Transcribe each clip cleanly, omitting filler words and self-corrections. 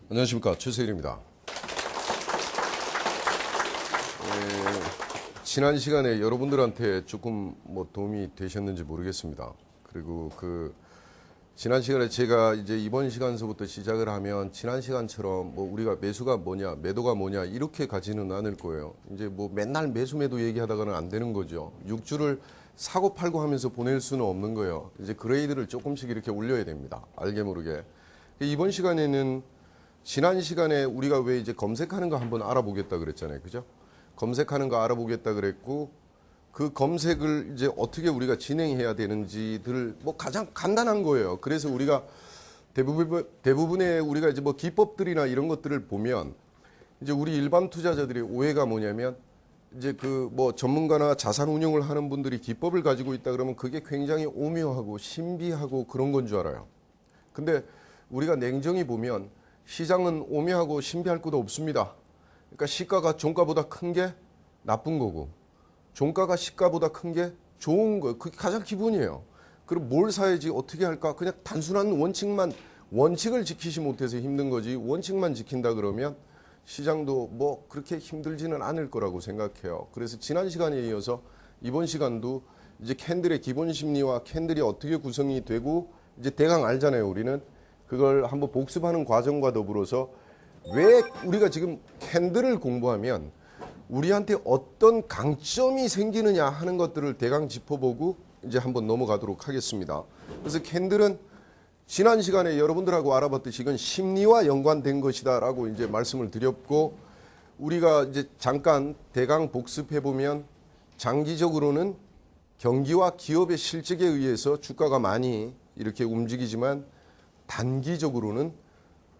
안녕하십니까, 최세일입니다. 지난 시간에 여러분들한테 조금 도움이 되셨는지 모르겠습니다. 그리고 지난 시간에 제가 이제 이번 시간서부터 시작을 하면 지난 시간처럼 우리가 매수가 뭐냐, 매도가 뭐냐 이렇게 가지는 않을 거예요. 이제 맨날 매수 매도 얘기하다가는 안 되는 거죠. 6주를 사고 팔고 하면서 보낼 수는 없는 거예요. 이제 그레이드를 조금씩 이렇게 올려야 됩니다. 알게 모르게. 이번 시간에는 지난 시간에 우리가 왜 이제 검색하는 거 한번 알아보겠다 그랬잖아요. 그죠? 검색하는 거 알아보겠다 그랬고, 그 검색을 이제 어떻게 우리가 진행해야 되는지들 가장 간단한 거예요. 그래서 우리가 대부분의 우리가 이제 기법들이나 이런 것들을 보면 이제 우리 일반 투자자들의 오해가 뭐냐면 이제 전문가나 자산 운용을 하는 분들이 기법을 가지고 있다 그러면 그게 굉장히 오묘하고 신비하고 그런 건 줄 알아요. 근데 우리가 냉정히 보면 시장은 오묘하고 신비할 것도 없습니다. 그러니까 시가가 종가보다 큰 게 나쁜 거고, 종가가 시가보다 큰 게 좋은 거예요. 그게 가장 기본이에요. 그럼 뭘 사야지 어떻게 할까? 그냥 단순한 원칙을 지키지 못해서 힘든 거지, 원칙만 지킨다 그러면 시장도 그렇게 힘들지는 않을 거라고 생각해요. 그래서 지난 시간에 이어서 이번 시간도 이제 캔들의 기본 심리와 캔들이 어떻게 구성이 되고 이제 대강 알잖아요, 우리는. 그걸 한번 복습하는 과정과 더불어서 왜 우리가 지금 캔들을 공부하면 우리한테 어떤 강점이 생기느냐 하는 것들을 대강 짚어보고 이제 한번 넘어가도록 하겠습니다. 그래서 캔들은 지난 시간에 여러분들하고 알아봤듯이 이건 심리와 연관된 것이다라고 이제 말씀을 드렸고, 우리가 이제 잠깐 대강 복습해보면 장기적으로는 경기와 기업의 실적에 의해서 주가가 많이 이렇게 움직이지만 단기적으로는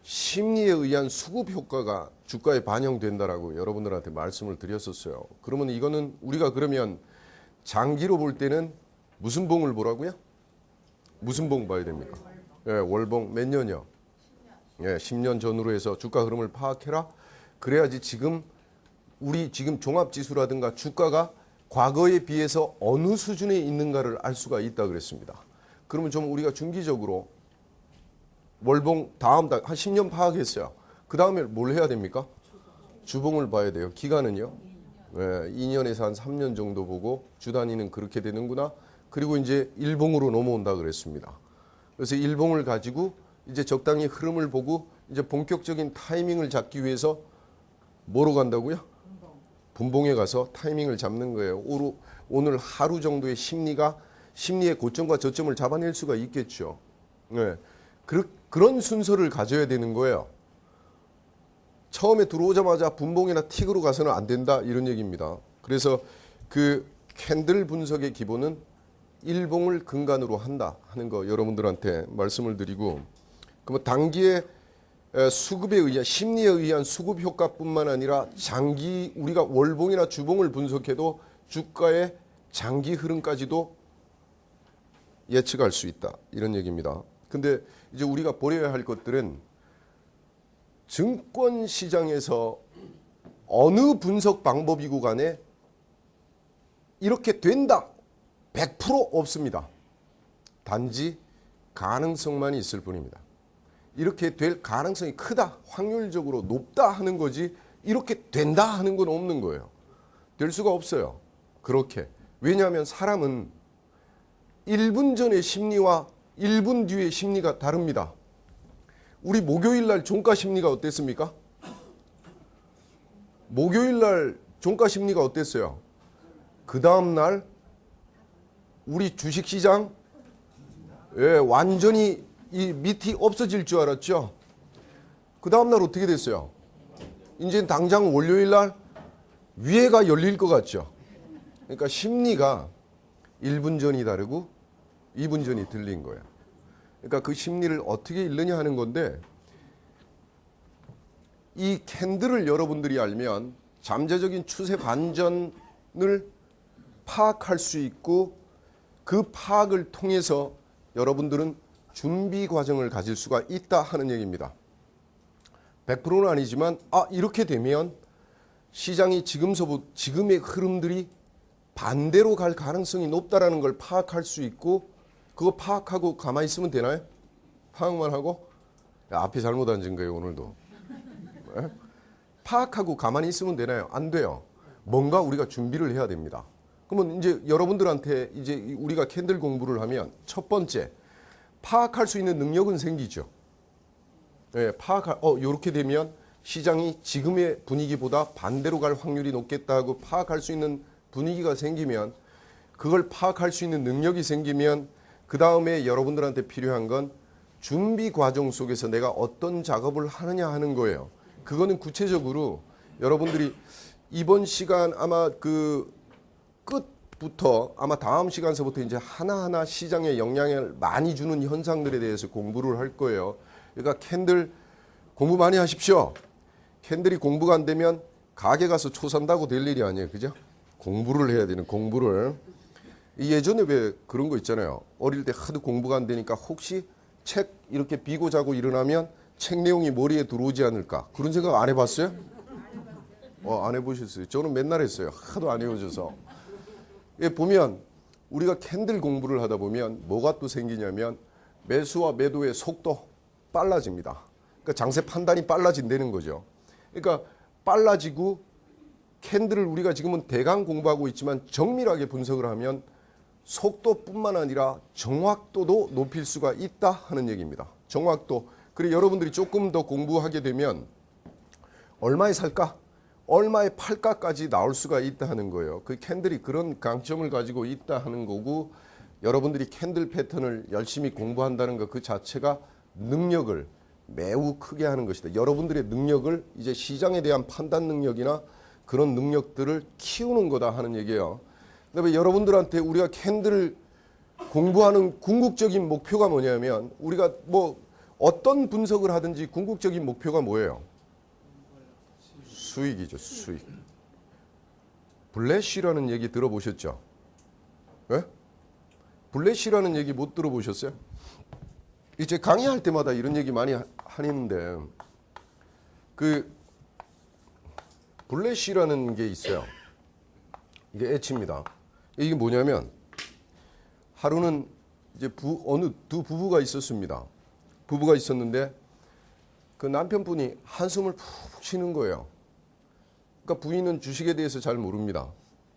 심리에 의한 수급 효과가 주가에 반영된다라고 여러분들한테 말씀을 드렸었어요. 그러면 이거는 우리가 그러면 장기로 볼 때는 무슨 봉을 보라고요? 무슨 봉 봐야 됩니까? 예, 월봉 몇 년이요? 10년 전으로 해서 주가 흐름을 파악해라. 그래야지 우리 지금 종합지수라든가 주가가 과거에 비해서 어느 수준에 있는가를 알 수가 있다 그랬습니다. 그러면 좀 우리가 중기적으로 월봉 한 10년 파악했어요. 그 다음에 뭘 해야 됩니까? 주봉을 봐야 돼요. 기간은요? 2년에서 한 3년 정도 보고 주 단위는 그렇게 되는구나. 그리고 이제 일봉으로 넘어온다 그랬습니다. 그래서 일봉을 가지고 이제 적당히 흐름을 보고 이제 본격적인 타이밍을 잡기 위해서 뭐로 간다고요? 분봉에 가서 타이밍을 잡는 거예요. 오늘 하루 정도의 심리의 고점과 저점을 잡아낼 수가 있겠죠. 그런 순서를 가져야 되는 거예요. 처음에 들어오자마자 분봉이나 틱으로 가서는 안 된다 이런 얘기입니다. 그래서 그 캔들 분석의 기본은 일봉을 근간으로 한다 하는 거 여러분들한테 말씀을 드리고, 그러면 단기의 수급에 의한 심리에 의한 수급 효과뿐만 아니라 장기 우리가 월봉이나 주봉을 분석해도 주가의 장기 흐름까지도 예측할 수 있다 이런 얘기입니다. 근데 이제 우리가 버려야 할 것들은 증권 시장에서 어느 분석 방법이고 간에 이렇게 된다 100% 없습니다. 단지 가능성만 있을 뿐입니다. 이렇게 될 가능성이 크다, 확률적으로 높다 하는 거지 이렇게 된다 하는 건 없는 거예요. 될 수가 없어요. 그렇게. 왜냐하면 사람은 1분 전의 심리와 1분 뒤의 심리가 다릅니다. 우리 목요일 날 종가 심리가 어땠습니까? 목요일 날 종가 심리가 어땠어요? 그 다음 날 우리 주식시장 완전히 이 밑이 없어질 줄 알았죠. 그 다음 날 어떻게 됐어요? 이제 당장 월요일 날 위에가 열릴 것 같죠. 그러니까 심리가 1분 전이 다르고 2분 전이 들린 거예요. 그러니까 그 심리를 어떻게 읽느냐 하는 건데, 이 캔들을 여러분들이 알면 잠재적인 추세 반전을 파악할 수 있고, 그 파악을 통해서 여러분들은 준비 과정을 가질 수가 있다 하는 얘기입니다. 100%는 아니지만 이렇게 되면 시장이 지금의 흐름들이 반대로 갈 가능성이 높다라는 걸 파악할 수 있고, 그거 파악하고 가만히 있으면 되나요? 파악만 하고? 앞에 잘못 앉은 거예요, 오늘도. 예? 파악하고 가만히 있으면 되나요? 안 돼요. 뭔가 우리가 준비를 해야 됩니다. 그러면 이제 여러분들한테 이제 우리가 캔들 공부를 하면 첫 번째 파악할 수 있는 능력은 생기죠. 예, 요렇게 되면 시장이 지금의 분위기보다 반대로 갈 확률이 높겠다 하고 파악할 수 있는 분위기가 생기면 그걸 파악할 수 있는 능력이 생기면 그 다음에 여러분들한테 필요한 건 준비 과정 속에서 내가 어떤 작업을 하느냐 하는 거예요. 그거는 구체적으로 여러분들이 이번 시간 아마 그 끝부터 아마 다음 시간서부터 이제 하나하나 시장에 영향을 많이 주는 현상들에 대해서 공부를 할 거예요. 그러니까 캔들 공부 많이 하십시오. 캔들이 공부가 안 되면 가게 가서 초 산다고 될 일이 아니에요. 그죠? 공부를 해야 되는 공부를. 예전에 왜 그런 거 있잖아요. 어릴 때 하도 공부가 안 되니까 혹시 책 이렇게 비고 자고 일어나면 책 내용이 머리에 들어오지 않을까. 그런 생각 안 해봤어요? 안 해보셨어요? 저는 맨날 했어요. 하도 안 해오셔서. 예, 보면 우리가 캔들 공부를 하다 보면 뭐가 또 생기냐면 매수와 매도의 속도 빨라집니다. 그러니까 장세 판단이 빨라진다는 거죠. 그러니까 빨라지고 캔들을 우리가 지금은 대강 공부하고 있지만 정밀하게 분석을 하면 속도뿐만 아니라 정확도도 높일 수가 있다 하는 얘기입니다. 정확도. 그리고 여러분들이 조금 더 공부하게 되면 얼마에 살까? 얼마에 팔까까지 나올 수가 있다 하는 거예요. 그 캔들이 그런 강점을 가지고 있다 하는 거고 여러분들이 캔들 패턴을 열심히 공부한다는 것 그 자체가 능력을 매우 크게 하는 것이다. 여러분들의 능력을 이제 시장에 대한 판단 능력이나 그런 능력들을 키우는 거다 하는 얘기예요. 그다음에 여러분들한테 우리가 캔들을 공부하는 궁극적인 목표가 뭐냐면 우리가 뭐 어떤 분석을 하든지 궁극적인 목표가 뭐예요? 수익이죠. 수익. 블래시라는 얘기 들어보셨죠? 네? 블래시라는 얘기 못 들어보셨어요? 이제 강의할 때마다 이런 얘기 많이 하는데 그 블래시라는 게 있어요. 이게 애치입니다. 이게 뭐냐면 하루는 이제 어느 두 부부가 있었습니다. 부부가 있었는데 그 남편분이 한숨을 푹 쉬는 거예요. 그러니까 부인은 주식에 대해서 잘 모릅니다.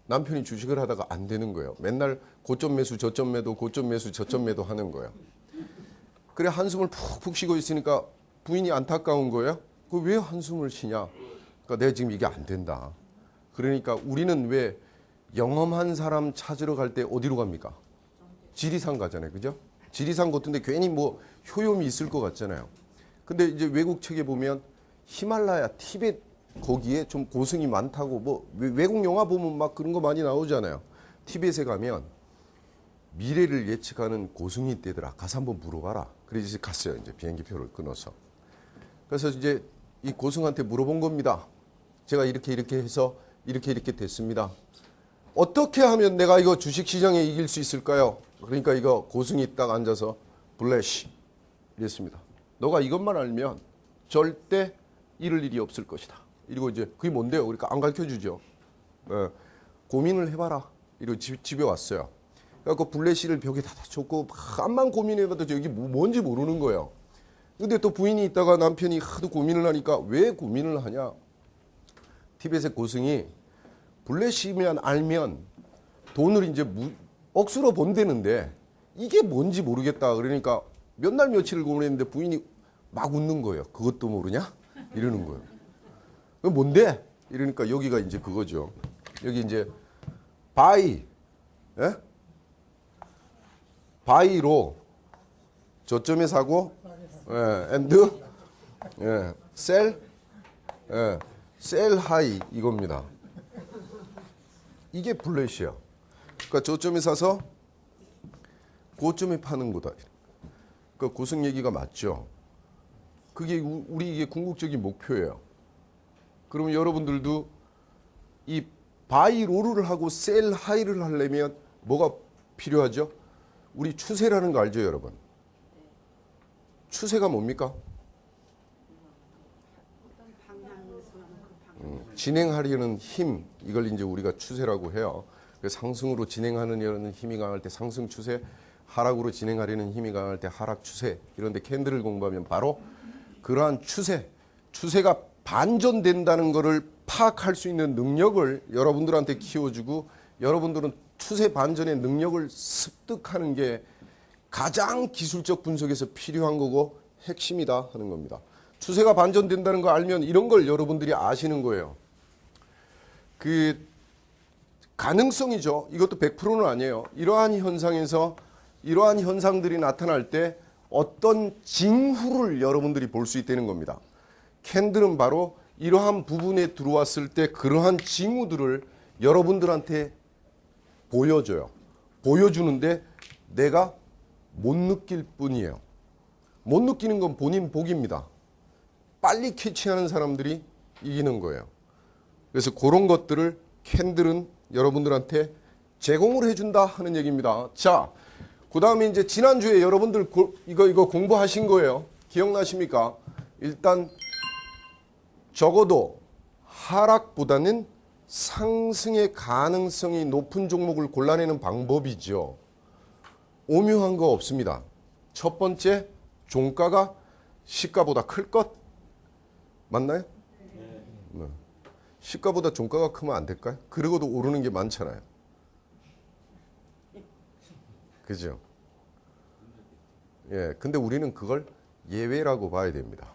남편이 주식을 하다가 안 되는 거예요. 맨날 고점 매수, 저점 매도, 고점 매수, 저점 매도 하는 거예요. 그래 한숨을 푹푹 쉬고 있으니까 부인이 안타까운 거예요. 그 왜 한숨을 쉬냐? 그러니까 내가 지금 이게 안 된다. 그러니까 우리는 왜 영험한 사람 찾으러 갈 때 어디로 갑니까? 지리산 가잖아요. 그죠? 지리산 같은데 괜히 뭐 효용이 있을 것 같잖아요. 근데 이제 외국 책에 보면 히말라야, 티벳 거기에 좀 고승이 많다고 뭐 외국 영화 보면 막 그런 거 많이 나오잖아요. 티벳에 가면 미래를 예측하는 고승이 있대더라. 가서 한번 물어봐라. 그래서 갔어요. 이제 비행기 표를 끊어서. 그래서 이제 이 고승한테 물어본 겁니다. 제가 이렇게 해서 이렇게 됐습니다. 어떻게 하면 내가 이거 주식시장에 이길 수 있을까요? 그러니까 이거 고승이 딱 앉아서 블래시 이랬습니다. 너가 이것만 알면 절대 잃을 일이 없을 것이다. 이러고 이제 그게 뭔데요? 그러니까 안 가르쳐주죠. 고민을 해봐라. 이러고 집에 왔어요. 그래서 블래시를 벽에 다 쳤고 암만 고민해봐도 여기 뭔지 모르는 거예요. 근데 또 부인이 있다가 남편이 하도 고민을 하니까 왜 고민을 하냐? 티벳의 고승이 블래시면 알면 돈을 이제 억수로 번대는데 이게 뭔지 모르겠다. 그러니까 몇 날 며칠을 고민했는데 부인이 막 웃는 거예요. 그것도 모르냐? 이러는 거예요. 뭔데? 이러니까 여기가 이제 그거죠. 여기 이제 바이, 예? 바이로 저점에 사고, 엔드, 셀, 셀 하이 이겁니다. 이게 블래시야. 그러니까 저점에 사서 고점에 파는 거다. 그러니까 고승 얘기가 맞죠. 그게 우리 이게 궁극적인 목표예요. 그러면 여러분들도 이 바이 로를 하고 셀 하이를 하려면 뭐가 필요하죠? 우리 추세라는 거 알죠, 여러분? 추세가 뭡니까? 진행하려는 힘, 이걸 이제 우리가 추세라고 해요. 상승으로 진행하는 힘이 강할 때 상승 추세, 하락으로 진행하려는 힘이 강할 때 하락 추세. 이런데 캔들을 공부하면 바로 그러한 추세가 반전된다는 것을 파악할 수 있는 능력을 여러분들한테 키워주고 여러분들은 추세 반전의 능력을 습득하는 게 가장 기술적 분석에서 필요한 거고 핵심이다 하는 겁니다. 추세가 반전된다는 거 알면 이런 걸 여러분들이 아시는 거예요. 그 가능성이죠. 이것도 100%는 아니에요. 이러한 현상에서 이러한 현상들이 나타날 때 어떤 징후를 여러분들이 볼 수 있다는 겁니다. 캔들은 바로 이러한 부분에 들어왔을 때 그러한 징후들을 여러분들한테 보여줘요. 보여주는데 내가 못 느낄 뿐이에요. 못 느끼는 건 본인 복입니다. 빨리 캐치하는 사람들이 이기는 거예요. 그래서 그런 것들을 캔들은 여러분들한테 제공을 해준다 하는 얘기입니다. 자, 그 다음에 이제 지난주에 여러분들 이거 공부하신 거예요. 기억나십니까? 일단 적어도 하락보다는 상승의 가능성이 높은 종목을 골라내는 방법이죠. 오묘한 거 없습니다. 첫 번째, 종가가 시가보다 클 것. 맞나요? 네. 시가보다 종가가 크면 안 될까요? 그러고도 오르는 게 많잖아요. 그죠? 예, 근데 우리는 그걸 예외라고 봐야 됩니다.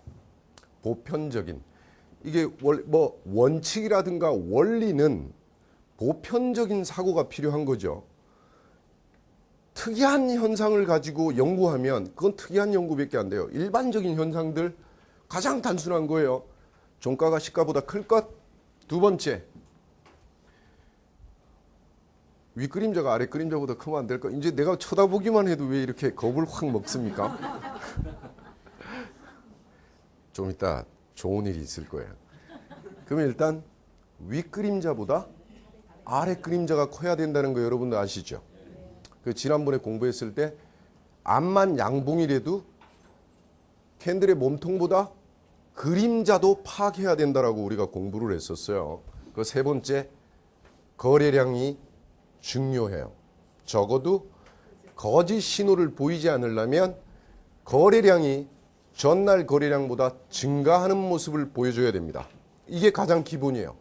보편적인. 이게 뭐 원칙이라든가 원리는 보편적인 사고가 필요한 거죠. 특이한 현상을 가지고 연구하면 그건 특이한 연구밖에 안 돼요. 일반적인 현상들 가장 단순한 거예요. 종가가 시가보다 클 것. 두 번째, 윗그림자가 아래 그림자보다 크면 안 될까? 이제 내가 쳐다보기만 해도 왜 이렇게 겁을 확 먹습니까? 좀 이따 좋은 일이 있을 거예요. 그러면 일단 윗그림자보다 아래 그림자가 커야 된다는 거 여러분들 아시죠? 그 지난번에 공부했을 때 암만 양봉이라도 캔들의 몸통보다 그림자도 파악해야 된다라고 우리가 공부를 했었어요. 그 세 번째, 거래량이 중요해요. 적어도 거짓 신호를 보이지 않으려면 거래량이 전날 거래량보다 증가하는 모습을 보여줘야 됩니다. 이게 가장 기본이에요.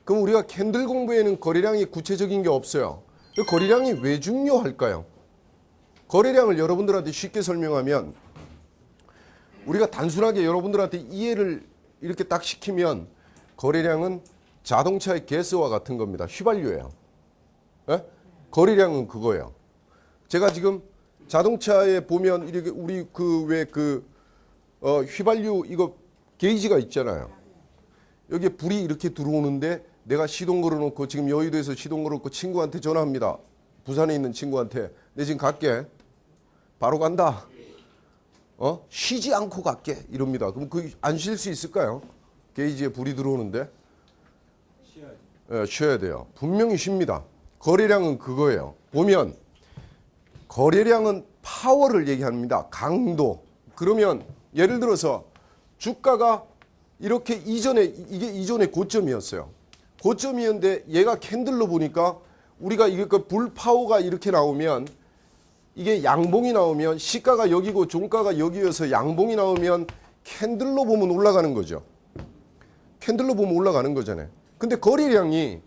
그럼 우리가 캔들 공부에는 거래량이 구체적인 게 없어요. 거래량이 왜 중요할까요? 거래량을 여러분들한테 쉽게 설명하면 우리가 단순하게 여러분들한테 이해를 이렇게 딱 시키면 거래량은 자동차의 가스와 같은 겁니다. 휘발유예요. 예? 거래량은 그거예요. 제가 지금 자동차에 보면 이렇게 우리 휘발유 이거 게이지가 있잖아요. 여기에 불이 이렇게 들어오는데 내가 시동 걸어놓고 지금 여의도에서 시동 걸어놓고 친구한테 전화합니다. 부산에 있는 친구한테 내 지금 갈게. 바로 간다. 쉬지 않고 갈게. 이럽니다. 그럼 안 쉴 수 있을까요? 게이지에 불이 들어오는데. 쉬어야 돼요. 분명히 쉽니다. 거래량은 그거예요. 보면 거래량은 파워를 얘기합니다. 강도. 그러면 예를 들어서 주가가 이렇게 이게 이전에 고점이었어요. 고점이었는데 얘가 캔들로 보니까 우리가 이게 불 파워가 이렇게 나오면 이게 양봉이 나오면 시가가 여기고 종가가 여기여서 양봉이 나오면 캔들로 보면 올라가는 거죠. 캔들로 보면 올라가는 거잖아요. 근데 거래량이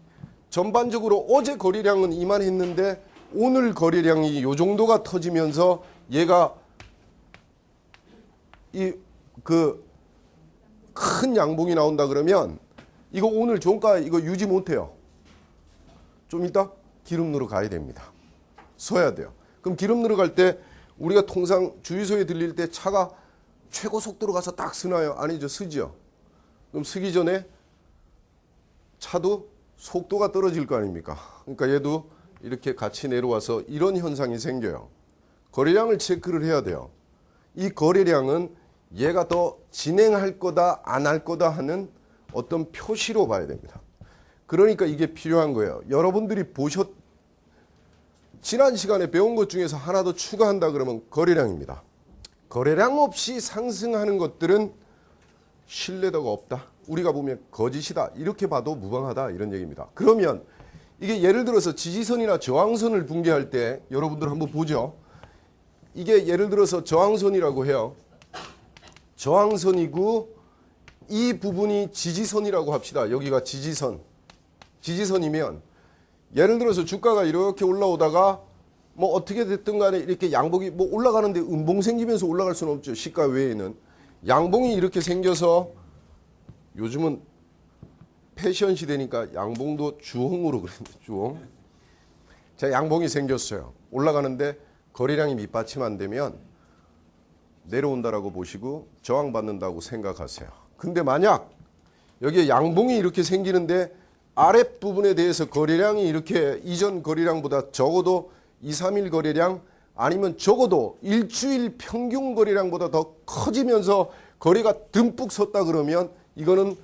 전반적으로 어제 거래량은 이만했는데 오늘 거래량이 요 정도가 터지면서 얘가 큰 양봉이 나온다 그러면 이거 오늘 종가 이거 유지 못해요. 좀 이따 기름 넣으러 가야 됩니다. 서야 돼요. 그럼 기름 넣으러 갈 때 우리가 통상 주유소에 들릴 때 차가 최고 속도로 가서 딱 쓰나요? 아니죠. 쓰죠. 그럼 쓰기 전에 차도 속도가 떨어질 거 아닙니까? 그러니까 얘도 이렇게 같이 내려와서 이런 현상이 생겨요. 거래량을 체크를 해야 돼요. 이 거래량은 얘가 더 진행할 거다 안 할 거다 하는 어떤 표시로 봐야 됩니다. 그러니까 이게 필요한 거예요. 여러분들이 지난 시간에 배운 것 중에서 하나 더 추가한다 그러면 거래량입니다. 거래량 없이 상승하는 것들은 신뢰도가 없다. 우리가 보면 거짓이다. 이렇게 봐도 무방하다. 이런 얘기입니다. 그러면 이게 예를 들어서 지지선이나 저항선을 붕괴할 때 여러분들 한번 보죠. 이게 예를 들어서 저항선이라고 해요. 저항선이고 이 부분이 지지선이라고 합시다. 여기가 지지선. 지지선이면 예를 들어서 주가가 이렇게 올라오다가 뭐 어떻게 됐든 간에 이렇게 양봉이 뭐 올라가는데 음봉 생기면서 올라갈 수는 없죠. 시가 외에는. 양봉이 이렇게 생겨서 요즘은 패션 시대니까 양봉도 주홍으로 그랬는데 주홍. 자, 양봉이 생겼어요. 올라가는데 거래량이 밑받침 안 되면 내려온다라고 보시고 저항받는다고 생각하세요. 근데 만약 여기에 양봉이 이렇게 생기는데 아랫부분에 대해서 거래량이 이렇게 이전 거래량보다 적어도 2, 3일 거래량 아니면 적어도 일주일 평균 거래량보다 더 커지면서 거래가 듬뿍 섰다 그러면 이거는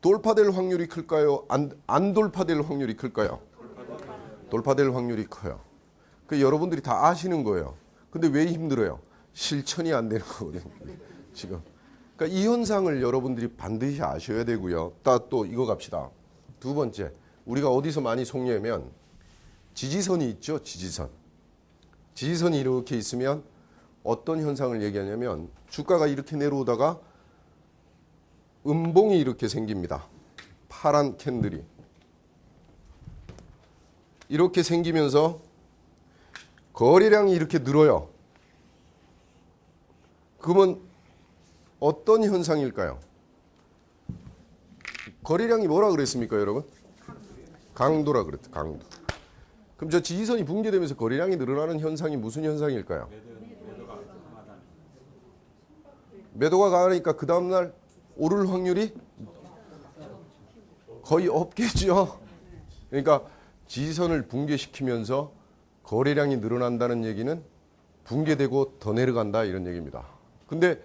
돌파될 확률이 클까요? 안 돌파될 확률이 클까요? 돌파될 확률이 커요. 그 여러분들이 다 아시는 거예요. 근데 왜 힘들어요? 실천이 안 되는 거거든요. 지금. 그러니까 이 현상을 여러분들이 반드시 아셔야 되고요. 또 이거 갑시다. 두 번째, 우리가 어디서 많이 속냐면 지지선이 있죠. 지지선. 지지선이 이렇게 있으면 어떤 현상을 얘기하냐면 주가가 이렇게 내려오다가 음봉이 이렇게 생깁니다. 파란 캔들이. 이렇게 생기면서 거래량이 이렇게 늘어요. 그러면 어떤 현상일까요? 거래량이 뭐라 그랬습니까, 여러분? 강도라 그랬죠. 강도. 그럼 저 지지선이 붕괴되면서 거래량이 늘어나는 현상이 무슨 현상일까요? 매도가 강하니까 그 다음날 오를 확률이 거의 없겠죠. 그러니까 지지선을 붕괴시키면서 거래량이 늘어난다는 얘기는 붕괴되고 더 내려간다 이런 얘기입니다. 근데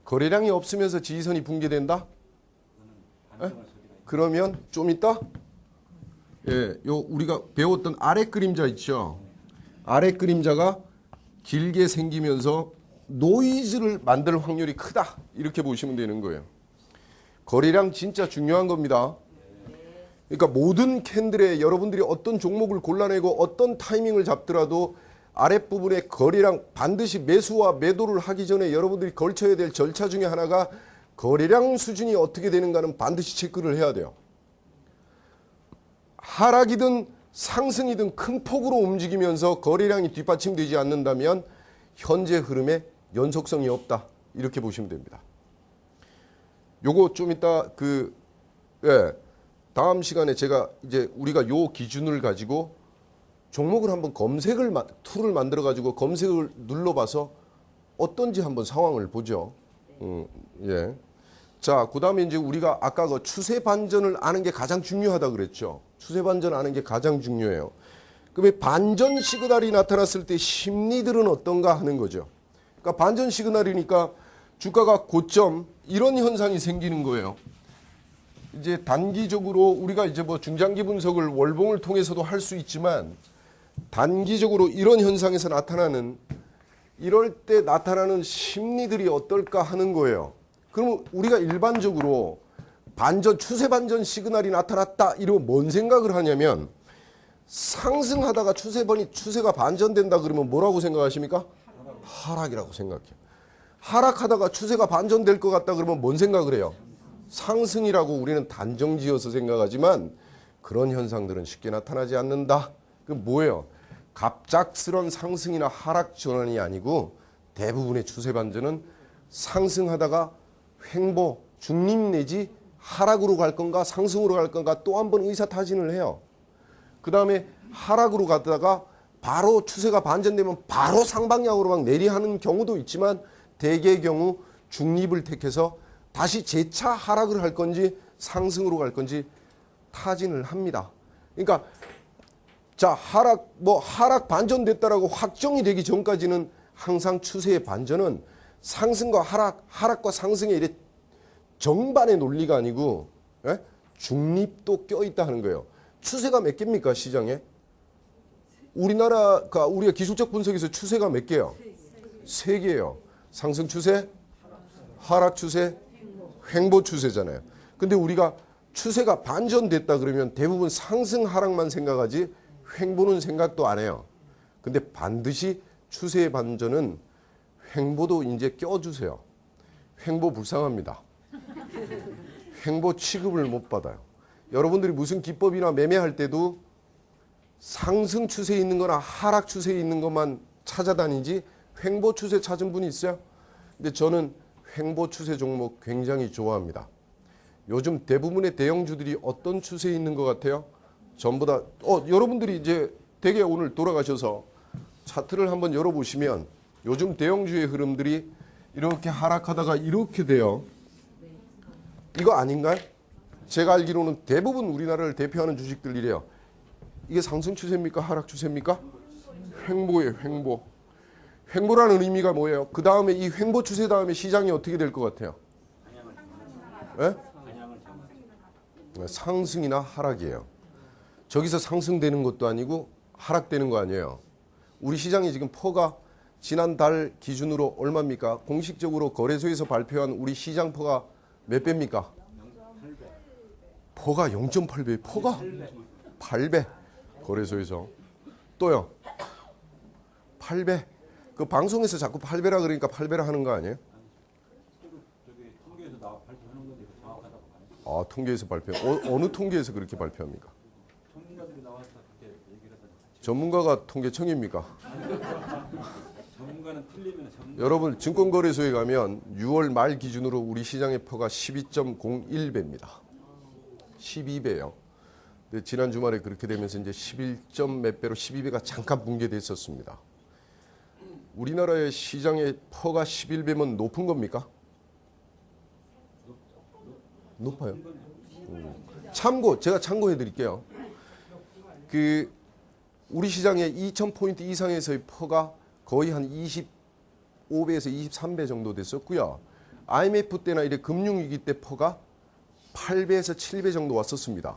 거래량이 없으면서 지지선이 붕괴된다? 에? 그러면 좀 이따 요 우리가 배웠던 아래 그림자 있죠. 아래 그림자가 길게 생기면서 노이즈를 만들 확률이 크다. 이렇게 보시면 되는 거예요. 거래량 진짜 중요한 겁니다. 그러니까 모든 캔들에 여러분들이 어떤 종목을 골라내고 어떤 타이밍을 잡더라도 아랫부분에 거래량 반드시 매수와 매도를 하기 전에 여러분들이 걸쳐야 될 절차 중에 하나가 거래량 수준이 어떻게 되는가는 반드시 체크를 해야 돼요. 하락이든 상승이든 큰 폭으로 움직이면서 거래량이 뒷받침되지 않는다면 현재 흐름에 연속성이 없다. 이렇게 보시면 됩니다. 요거 좀 이따 다음 시간에 제가 이제 우리가 요 기준을 가지고 종목을 한번 툴을 만들어 가지고 검색을 눌러봐서 어떤지 한번 상황을 보죠. 예. 자, 그다음에 이제 우리가 아까 그 추세 반전을 아는 게 가장 중요하다 그랬죠. 추세 반전 아는 게 가장 중요해요. 그러면 반전 시그널이 나타났을 때 심리들은 어떤가 하는 거죠. 그러니까 반전 시그널이니까 주가가 고점 이런 현상이 생기는 거예요. 이제 단기적으로 우리가 이제 뭐 중장기 분석을 월봉을 통해서도 할 수 있지만 단기적으로 이런 현상에서 나타나는 이럴 때 나타나는 심리들이 어떨까 하는 거예요. 그럼 우리가 일반적으로 추세 반전 시그널이 나타났다 이러면 뭔 생각을 하냐면 상승하다가 추세가 반전된다 그러면 뭐라고 생각하십니까? 하락이라고 생각해요. 하락하다가 추세가 반전될 것 같다 그러면 뭔 생각을 해요? 상승이라고 우리는 단정지어서 생각하지만 그런 현상들은 쉽게 나타나지 않는다. 그럼 뭐예요? 갑작스런 상승이나 하락 전환이 아니고 대부분의 추세 반전은 상승하다가 횡보, 중립 내지 하락으로 갈 건가 상승으로 갈 건가 또 한 번 의사타진을 해요. 그 다음에 하락으로 가다가 바로 추세가 반전되면 바로 상방향으로 막 내리하는 경우도 있지만 대개의 경우 중립을 택해서 다시 재차 하락을 할 건지 상승으로 갈 건지 타진을 합니다. 그러니까 자, 하락 반전됐다라고 확정이 되기 전까지는 항상 추세의 반전은 상승과 하락과 상승의 이래 정반의 논리가 아니고 중립도 껴있다 하는 거예요. 추세가 몇 개입니까, 시장에? 우리가 기술적 분석에서 추세가 몇 개예요? 3개예요. 상승 추세, 하락 추세, 횡보 추세잖아요. 근데 우리가 추세가 반전됐다 그러면 대부분 상승 하락만 생각하지 횡보는 생각도 안 해요. 근데 반드시 추세의 반전은 횡보도 이제 껴주세요. 횡보 불쌍합니다. 횡보 취급을 못 받아요. 여러분들이 무슨 기법이나 매매할 때도 상승 추세에 있는 거나 하락 추세에 있는 것만 찾아다니지 횡보 추세 찾은 분이 있어요? 근데 저는 횡보 추세 종목 굉장히 좋아합니다. 요즘 대부분의 대형주들이 어떤 추세에 있는 것 같아요? 전부 다 여러분들이 이제 되게 오늘 돌아가셔서 차트를 한번 열어보시면 요즘 대형주의 흐름들이 이렇게 하락하다가 이렇게 돼요. 이거 아닌가요? 제가 알기로는 대부분 우리나라를 대표하는 주식들 이래요. 이게 상승 추세입니까? 하락 추세입니까? 횡보예요. 횡보. 횡보라는 의미가 뭐예요? 그 다음에 이 횡보 추세 다음에 시장이 어떻게 될 것 같아요? 네? 상승이나 하락이에요. 저기서 상승되는 것도 아니고 하락되는 거 아니에요. 우리 시장이 지금 퍼가 지난달 기준으로 얼마입니까? 공식적으로 거래소에서 발표한 우리 시장 퍼가 몇 배입니까? 퍼가 0.8배. 퍼가 8배. 거래소에서. 또요. 8배. 그 방송에서 자꾸 8배라 그러니까 8배라 하는 거 아니에요? 아, 통계에서 발표. 어느 통계에서 그렇게 발표합니까? 전문가들이 나와서 그렇게 얘기를 하다가 전문가가 통계청입니까? 전문가는 틀리면 여러분 증권거래소에 가면 6월 말 기준으로 우리 시장의 퍼가 12.01배입니다. 12배요. 근데 지난 주말에 그렇게 되면서 이제 11점 몇 배로 12배가 잠깐 붕괴됐었습니다. 우리나라의 시장의 퍼가 11배면 높은 겁니까? 높아요. 참고 제가 참고해 드릴게요. 그 우리 시장의 2,000포인트 이상에서의 퍼가 거의 한 25배에서 23배 정도 됐었고요. IMF 때나 이래 금융위기 때 퍼가 8배에서 7배 정도 왔었습니다.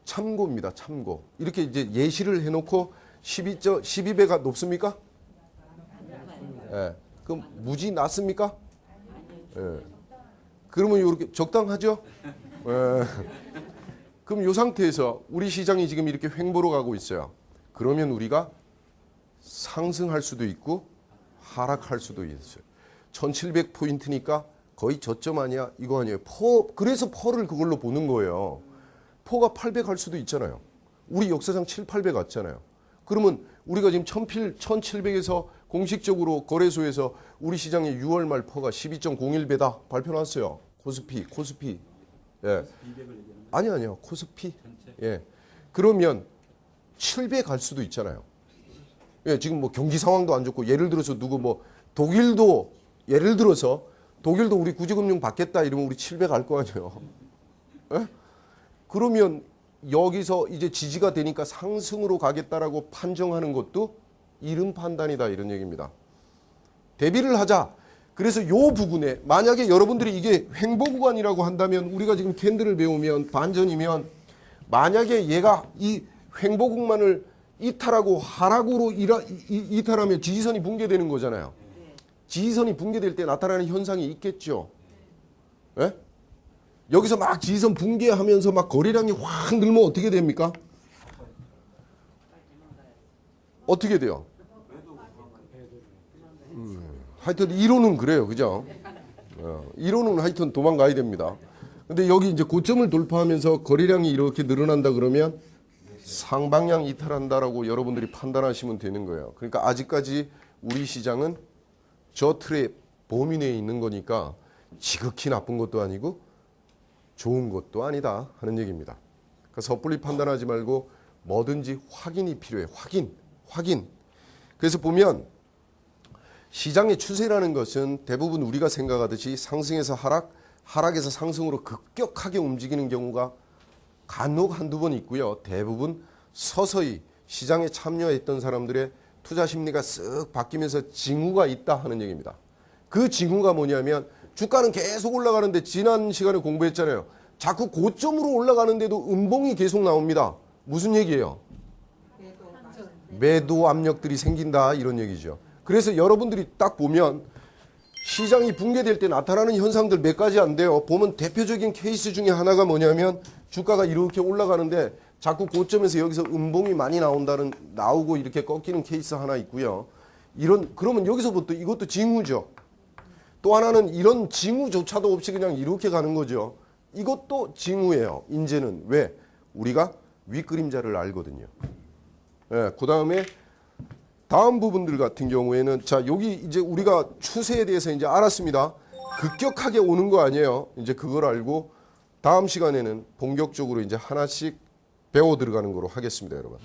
참고입니다. 참고. 이렇게 이제 예시를 해놓고 12배가 높습니까? 예. 그럼 무지 낮습니까? 예. 그러면 이렇게 적당하죠? 예. 그럼 이 상태에서 우리 시장이 지금 이렇게 횡보로 가고 있어요. 그러면 우리가 상승할 수도 있고 하락할 수도 있어요. 1700포인트니까 거의 저점 아니야? 이거 아니에요. 그래서 퍼를 그걸로 보는 거예요. 퍼가 800 할 수도 있잖아요. 우리 역사상 7, 800 갔잖아요. 그러면 우리가 지금 1700에서 공식적으로 거래소에서 우리 시장의 6월 말 퍼가 12.01배다 발표 났어요. 코스피. 예. 아니요. 코스피. 예. 그러면 700 갈 수도 있잖아요. 예, 지금 뭐 경기 상황도 안 좋고 예를 들어서 독일도 예를 들어서 독일도 우리 구제금융 받겠다 이러면 우리 700 갈 거 아니에요. 예? 그러면 여기서 이제 지지가 되니까 상승으로 가겠다라고 판정하는 것도 이른 판단이다 이런 얘기입니다. 대비를 하자. 그래서 요 부분에 만약에 여러분들이 이게 횡보 구간이라고 한다면 우리가 지금 캔들을 배우면 반전이면 만약에 얘가 이 횡보 구간을 이탈하고 하락으로 이탈하면 지지선이 붕괴되는 거잖아요. 지지선이 붕괴될 때 나타나는 현상이 있겠죠. 예? 여기서 막 지지선 붕괴하면서 막 거래량이 확 늘면 어떻게 됩니까? 어떻게 돼요? 하여튼 이론은 그래요. 그죠? 이론은 하여튼 도망가야 됩니다. 근데 여기 이제 고점을 돌파하면서 거래량이 이렇게 늘어난다 그러면 상방향 이탈한다라고 여러분들이 판단하시면 되는 거예요. 그러니까 아직까지 우리 시장은 저 틀의 범위 내에 있는 거니까 지극히 나쁜 것도 아니고 좋은 것도 아니다 하는 얘기입니다. 그러니까 섣불리 판단하지 말고 뭐든지 확인이 필요해. 확인. 그래서 보면 시장의 추세라는 것은 대부분 우리가 생각하듯이 상승에서 하락에서 상승으로 급격하게 움직이는 경우가 간혹 한두 번 있고요. 대부분 서서히 시장에 참여했던 사람들의 투자 심리가 쓱 바뀌면서 징후가 있다 하는 얘기입니다. 그 징후가 뭐냐면 주가는 계속 올라가는데 지난 시간에 공부했잖아요. 자꾸 고점으로 올라가는데도 음봉이 계속 나옵니다. 무슨 얘기예요? 매도 압력들이 생긴다 이런 얘기죠. 그래서 여러분들이 딱 보면 시장이 붕괴될 때 나타나는 현상들 몇 가지 안 돼요. 보면 대표적인 케이스 중에 하나가 뭐냐면 주가가 이렇게 올라가는데 자꾸 고점에서 여기서 음봉이 많이 나오고 이렇게 꺾이는 케이스 하나 있고요. 그러면 여기서부터 이것도 징후죠. 또 하나는 이런 징후조차도 없이 그냥 이렇게 가는 거죠. 이것도 징후예요. 이제는 왜? 우리가 윗그림자를 알거든요. 예, 그 다음에 다음 부분들 같은 경우에는 자 여기 이제 우리가 추세에 대해서 이제 알았습니다. 급격하게 오는 거 아니에요. 이제 그걸 알고 다음 시간에는 본격적으로 이제 하나씩 배워 들어가는 거로 하겠습니다, 여러분.